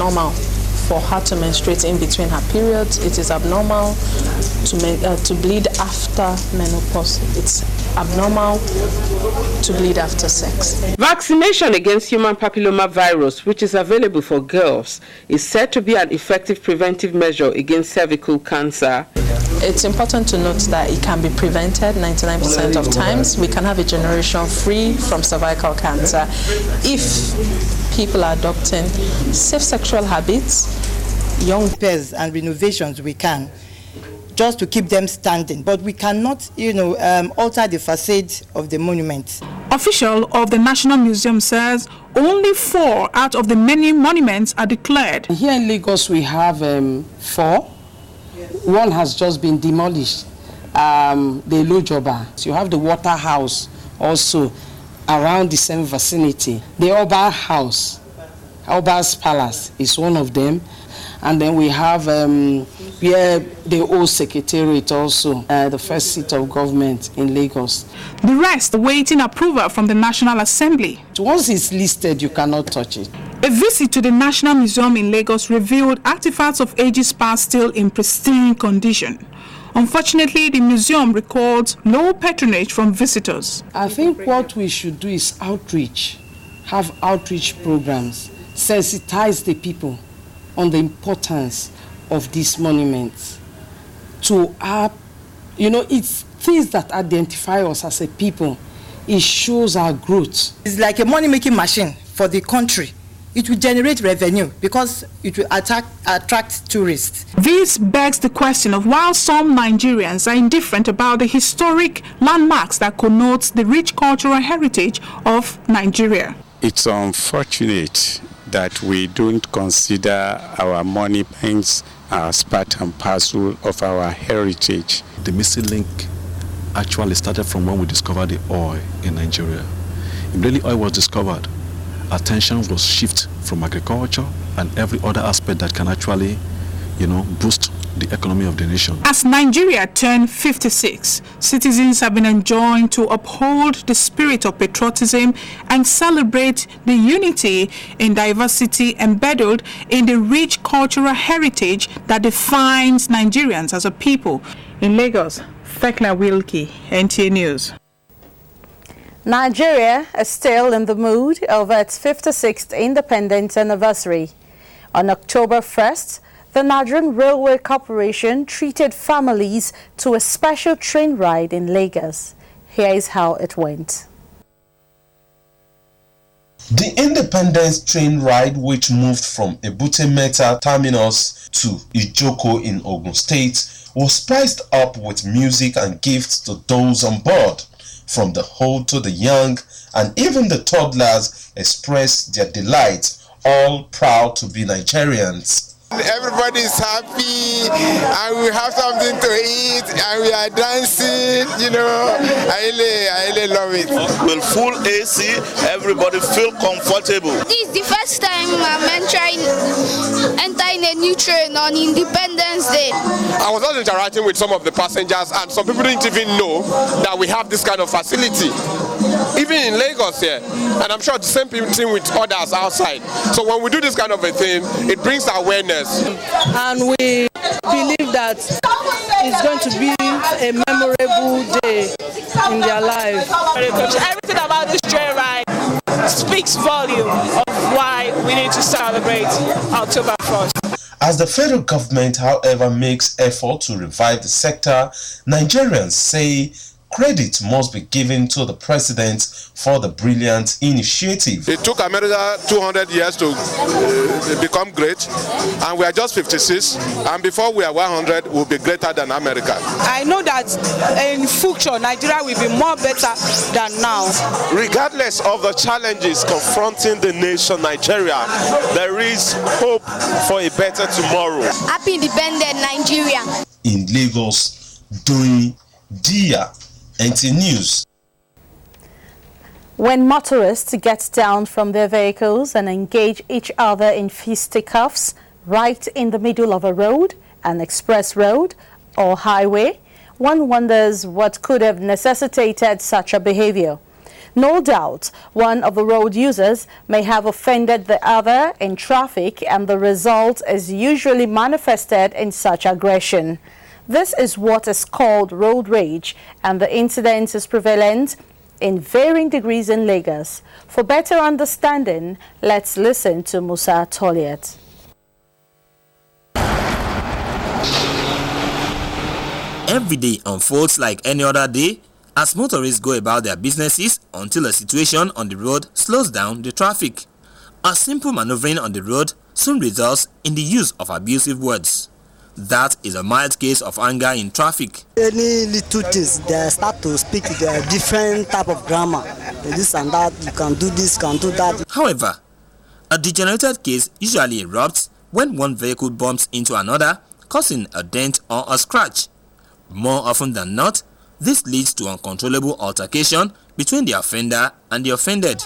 abnormal for her to menstruate in between her periods. It is abnormal to bleed after menopause. It's abnormal to bleed after sex. Vaccination against human papilloma virus, which is available for girls, is said to be an effective preventive measure against cervical cancer. It's important to note that it can be prevented 99% of times. We can have a generation free from cervical cancer if people are adopting safe sexual habits, young repairs and renovations we can, just to keep them standing. But we cannot, alter the facade of the monument. Official of the National Museum says only 4 out of the many monuments are declared. Here in Lagos we have 4. One has just been demolished, the Ilojoba. So you have the Water House also around the same vicinity. The Oba House, Oba's Palace is one of them. And then we have the old secretariat also, the first seat of government in Lagos. The rest awaiting approval from the National Assembly. Once it's listed, you cannot touch it. A visit to the National Museum in Lagos revealed artifacts of ages past still in pristine condition. Unfortunately, the museum records low patronage from visitors. I think what we should do is outreach, have outreach programs, sensitize the people on the importance of these monuments. It's things that identify us as a people. It shows our growth. It's like a money-making machine for the country. It will generate revenue because it will attract tourists. This begs the question of why some Nigerians are indifferent about the historic landmarks that connote the rich cultural heritage of Nigeria. It's unfortunate that we don't consider our monuments as part and parcel of our heritage. The missing link actually started from when we discovered the oil in Nigeria. Immediately oil was discovered, attention was shifted from agriculture and every other aspect that can actually, boost the economy of the nation. As Nigeria turned 56, citizens have been enjoined to uphold the spirit of patriotism and celebrate the unity in diversity embedded in the rich cultural heritage that defines Nigerians as a people. In Lagos, Fekna Wilkie, NTA News. Nigeria is still in the mood over its 56th independence anniversary. On October 1st, the Nigerian Railway Corporation treated families to a special train ride in Lagos. Here is how it went. The Independence train ride, which moved from Ebute Metta terminus to Ijoko in Ogun State, was spiced up with music and gifts to those on board. From the old to the young, and even the toddlers expressed their delight, all proud to be Nigerians. Everybody is happy and we have something to eat and we are dancing, I really love it. With full AC, everybody feel comfortable. This is the first time I'm entering a new train on Independence Day. I was also interacting with some of the passengers and some people didn't even know that we have this kind of facility. Even in Lagos here, and I'm sure the same thing with others outside. So when we do this kind of a thing, it brings awareness. And we believe that it's going to be a memorable day in their life. Everything about this train ride speaks volume of why we need to celebrate October 1st. As the federal government, however, makes effort to revive the sector, Nigerians say credit must be given to the president for the brilliant initiative. It took America 200 years to become great, and we are just 56, and before we are 100, we'll be greater than America. I know that in future, Nigeria will be more better than now. Regardless of the challenges confronting the nation Nigeria, there is hope for a better tomorrow. Happy independent Nigeria. In Lagos, during Dia NT News. When motorists get down from their vehicles and engage each other in fisticuffs right in the middle of a road, an express road or highway, one wonders what could have necessitated such a behavior. No doubt, one of the road users may have offended the other in traffic, and the result is usually manifested in such aggression. This is what is called road rage, and the incidence is prevalent in varying degrees in Lagos. For better understanding, let's listen to Musa Toliet. Every day unfolds like any other day as motorists go about their businesses until a situation on the road slows down the traffic. A simple maneuvering on the road soon results in the use of abusive words. That is a mild case of anger in traffic. Any little things, they start to speak the different type of grammar. This and that, you can do this, can do that. However, a degenerated case usually erupts when one vehicle bumps into another, causing a dent or a scratch. More often than not, this leads to uncontrollable altercation between the offender and the offended.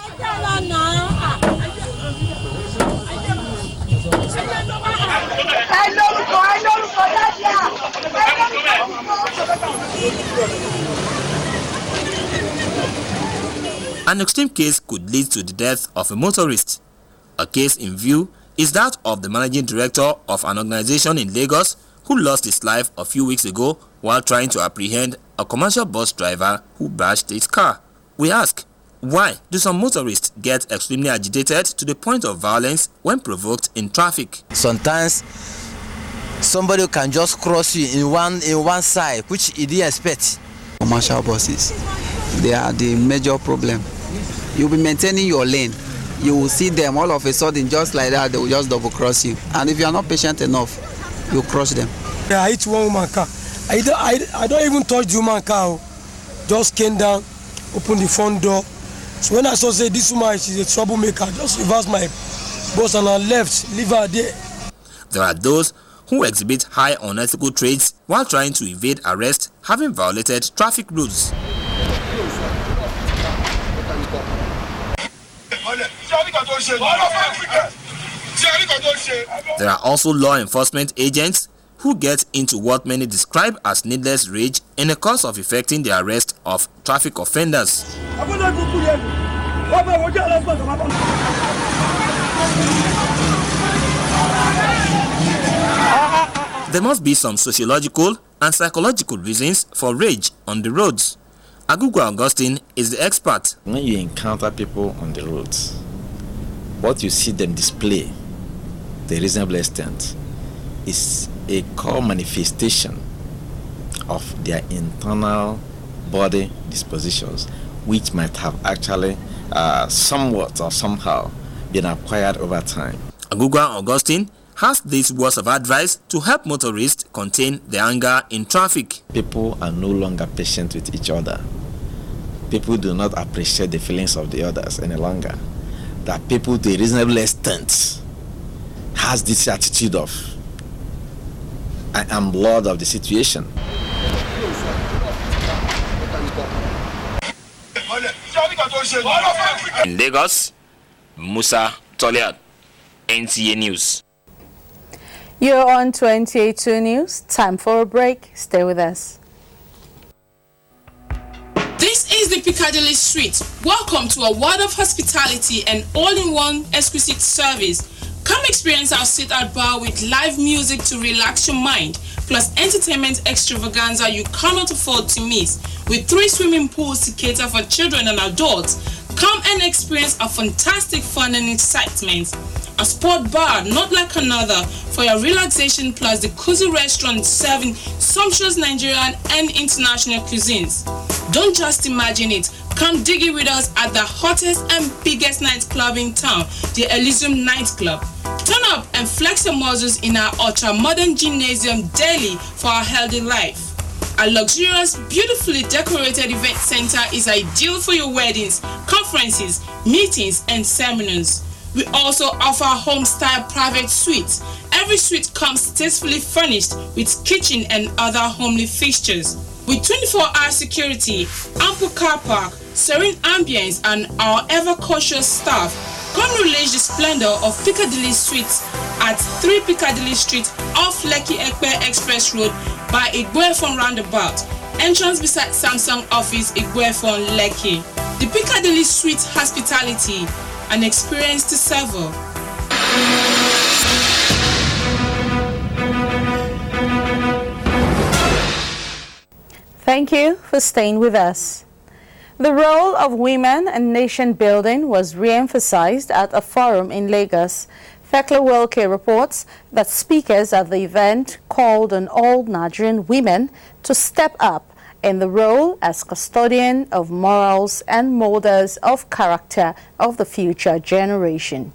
An extreme case could lead to the death of a motorist. A case in view is that of the managing director of an organization in Lagos who lost his life a few weeks ago while trying to apprehend a commercial bus driver who bashed his car. We ask, why do some motorists get extremely agitated to the point of violence when provoked in traffic? Sometimes somebody can just cross you in one side, which you didn't expect. Commercial buses, they are the major problem. You'll be maintaining your lane. You will see them all of a sudden, just like that, they will just double cross you. And if you are not patient enough, you cross them. Yeah, I hit one woman car. I don't even touch the woman car. Just came down, opened the front door. So when I saw say this woman, she's a troublemaker, I just reversed my bus and I left, leave her there. There are those who exhibit high unethical traits while trying to evade arrest, having violated traffic rules. There are also law enforcement agents who get into what many describe as needless rage in the course of effecting the arrest of traffic offenders. There must be some sociological and psychological reasons for rage on the roads. Agugu Augustine is the expert. When you encounter people on the roads, what you see them display, the reasonable extent, is a core manifestation of their internal body dispositions, which might have actually somewhat or somehow been acquired over time. Agugu Augustine has these words of advice to help motorists contain the anger in traffic. People are no longer patient with each other. People do not appreciate the feelings of the others any longer. That people, to a reasonable extent, has this attitude of, I am lord of the situation. In Lagos, Musa Toliat, NTA News. You're on 28.2 News. Time for a break. Stay with us. This is the Piccadilly Street. Welcome to a world of hospitality and all-in-one exquisite service. Come experience our sit-out bar with live music to relax your mind, plus entertainment extravaganza you cannot afford to miss. With 3 swimming pools to cater for children and adults, come and experience a fantastic fun and excitement. A sport bar not like another for your relaxation, plus the cozy restaurant serving sumptuous Nigerian and international cuisines. Don't just imagine it. Come dig it with us at the hottest and biggest nightclub in town, the Elysium Nightclub. Turn up and flex your muscles in our ultra-modern gymnasium daily for a healthy life. A luxurious, beautifully decorated event center is ideal for your weddings, conferences, meetings, and seminars. We also offer home-style private suites. Every suite comes tastefully furnished with kitchen and other homely fixtures. With 24-hour security, ample car park, serene ambience, and our ever-cautious staff, come relish the splendor of Piccadilly Street at 3 Piccadilly Street off Lekki-Ekpe Express Road by Igboefon Roundabout. Entrance beside Samsung office, Igboefon, Lekki. The Piccadilly Street hospitality, an experience to savor. Thank you for staying with us. The role of women in nation building was re-emphasized at a forum in Lagos. Thekla Welke reports that speakers at the event called on all Nigerian women to step up in the role as custodian of morals and molders of character of the future generation.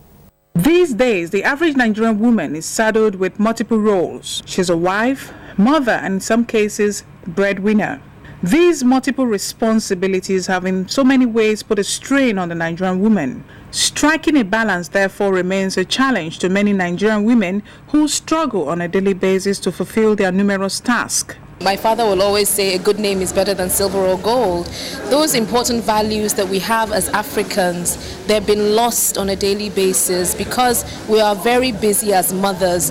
These days, the average Nigerian woman is saddled with multiple roles. She's a wife, mother, and in some cases, breadwinner. These multiple responsibilities have in so many ways put a strain on the Nigerian woman. Striking a balance, therefore, remains a challenge to many Nigerian women who struggle on a daily basis to fulfill their numerous tasks. My father will always say a good name is better than silver or gold. Those important values that we have as Africans, they've been lost on a daily basis because we are very busy as mothers,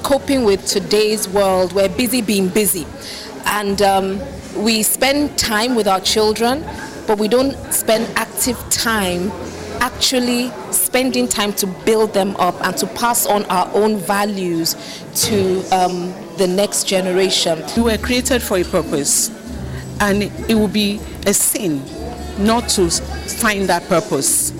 coping with today's world. We're busy being busy. And we spend time with our children, but we don't spend active time actually spending time to build them up and to pass on our own values to the next generation. We were created for a purpose, and it would be a sin not to find that purpose.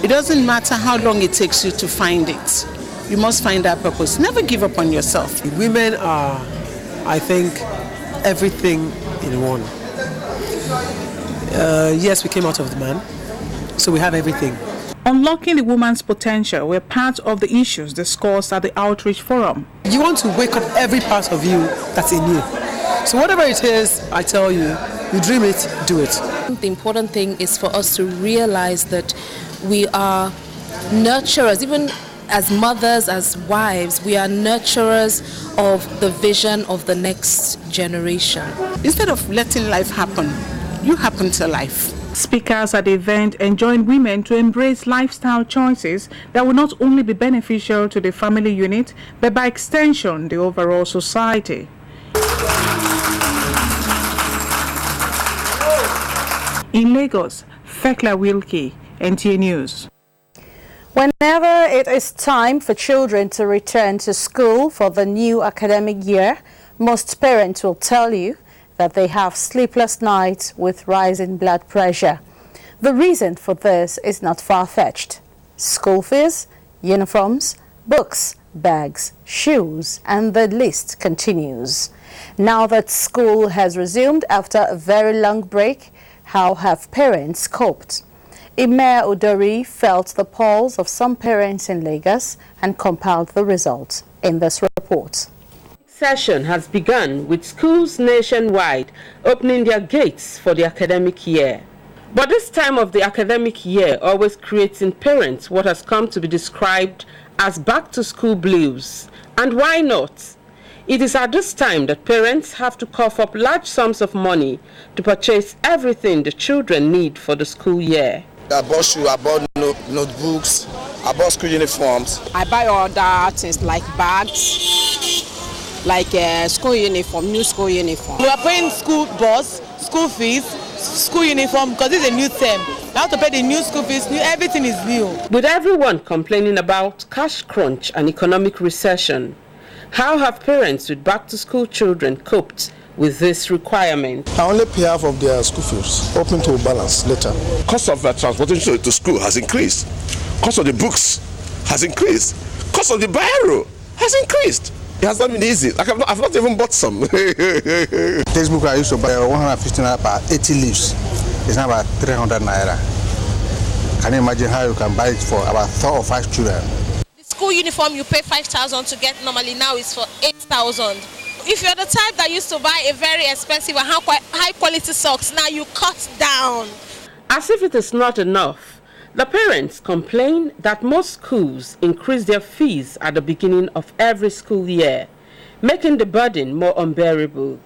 It doesn't matter how long it takes you to find it. You must find that purpose. Never give up on yourself. Women are, I think, everything in one. Yes, we came out of the man, so we have everything. Unlocking the woman's potential were part of the issues discussed at the Outreach Forum. You want to wake up every part of you that's in you. So whatever it is, I tell you, you dream it, do it. The important thing is for us to realize that we are nurturers, even as mothers, as wives, we are nurturers of the vision of the next generation. Instead of letting life happen, you happen to life. Speakers at the event enjoined women to embrace lifestyle choices that will not only be beneficial to the family unit, but by extension, the overall society. In Lagos, Thekla Welke, NTA News. Whenever it is time for children to return to school for the new academic year, most parents will tell you that they have sleepless nights with rising blood pressure. The reason for this is not far-fetched. School fees, uniforms, books, bags, shoes, and the list continues. Now that school has resumed after a very long break, how have parents coped? Emir Udori felt the pulse of some parents in Lagos and compiled the results in this report. Session has begun with schools nationwide opening their gates for the academic year. But this time of the academic year always creates in parents what has come to be described as back-to-school blues. And why not? It is at this time that parents have to cough up large sums of money to purchase everything the children need for the school year. I bought shoes, I bought notebooks, I bought school uniforms. I buy other things like bags, like school uniform, new school uniform. We are paying school bus, school fees, school uniform because it's a new term. We have to pay the new school fees, everything is new. With everyone complaining about cash crunch and economic recession, how have parents with back-to-school children coped with this requirement? I only pay half of their school fees, hoping to balance later. Cost of transportation to school has increased. Cost of the books has increased. Cost of the biro has increased. It has not been easy. Like I've not even bought some. Textbook I used to buy 150 naira per 80 leaves. It's now about 300 naira. Can you imagine how you can buy it for about 4 or 5 children? The school uniform you pay 5,000 to get normally now is for 8,000. If you're the type that used to buy a very expensive and high quality socks, now you cut down. As if it is not enough, the parents complain that most schools increase their fees at the beginning of every school year, making the burden more unbearable.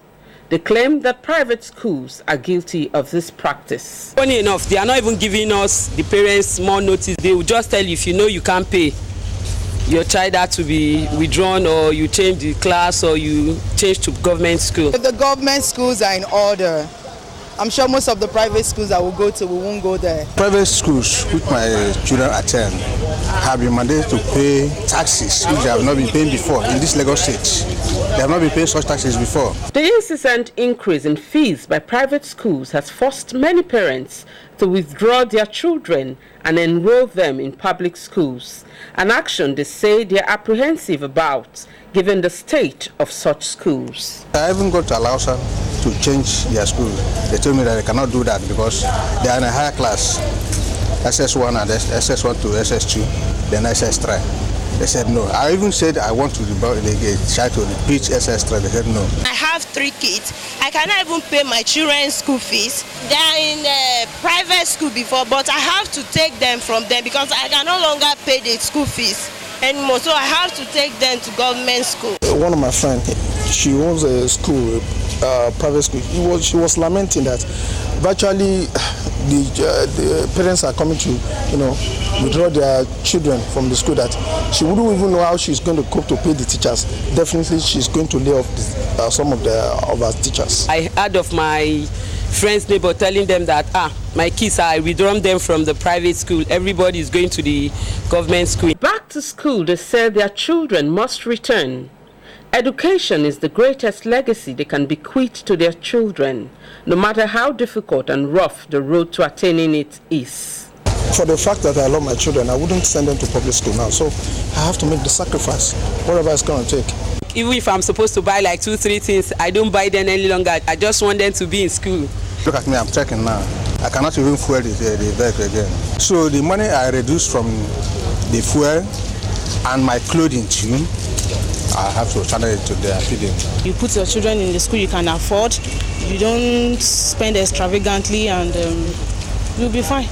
They claim that private schools are guilty of this practice. Funny enough, they are not even giving us, the parents, more notice. They will just tell you, if you know you can't pay, your child had to be withdrawn, or you change the class, or you change to government school. The government schools are in order. I'm sure most of the private schools I will go to, we won't go there. Private schools which my children attend have been mandated to pay taxes which they have not been paying before in this Lagos state. They have not been paying such taxes before. The incessant increase in fees by private schools has forced many parents to withdraw their children and enroll them in public schools, an action they say they are apprehensive about, given the state of such schools. I even got to Alausa to change their school. They told me that they cannot do that because they are in a higher class, SS1 and SS1 to SS2, then SS3. They said no. I even said I want to try to repeat SS3. They said no. I have 3 kids. I cannot even pay my children's school fees. They are in a private school before, but I have to take them from them because I can no longer pay the school fees anymore. So I have to take them to government school. One of my friends, she owns a school, private school. She was lamenting that virtually the parents are coming to, withdraw their children from the school, that she wouldn't even know how she's going to cope to pay the teachers. Definitely she's going to lay off some of our teachers. I heard of my friend's neighbor telling them that my kids are withdrawing them from the private school. Everybody is going to the government school. Back to school, they say their children must return. Education is the greatest legacy they can bequeath to their children, no matter how difficult and rough the road to attaining it is. For the fact that I love my children, I wouldn't send them to public school now, so I have to make the sacrifice, whatever it's going to take. Even if I'm supposed to buy like 2-3 things, I don't buy them any longer. I just want them to be in school. Look at me, I'm trekking now. I cannot even fuel the vehicle again. So the money I reduce from the fuel and my clothing too, I have to channel it to their feeding. You put your children in the school you can afford, you don't spend extravagantly, and you'll be fine.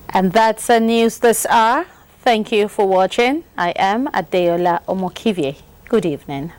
And that's the news this hour. Thank you for watching. I am Adeola Omokivie. Good evening.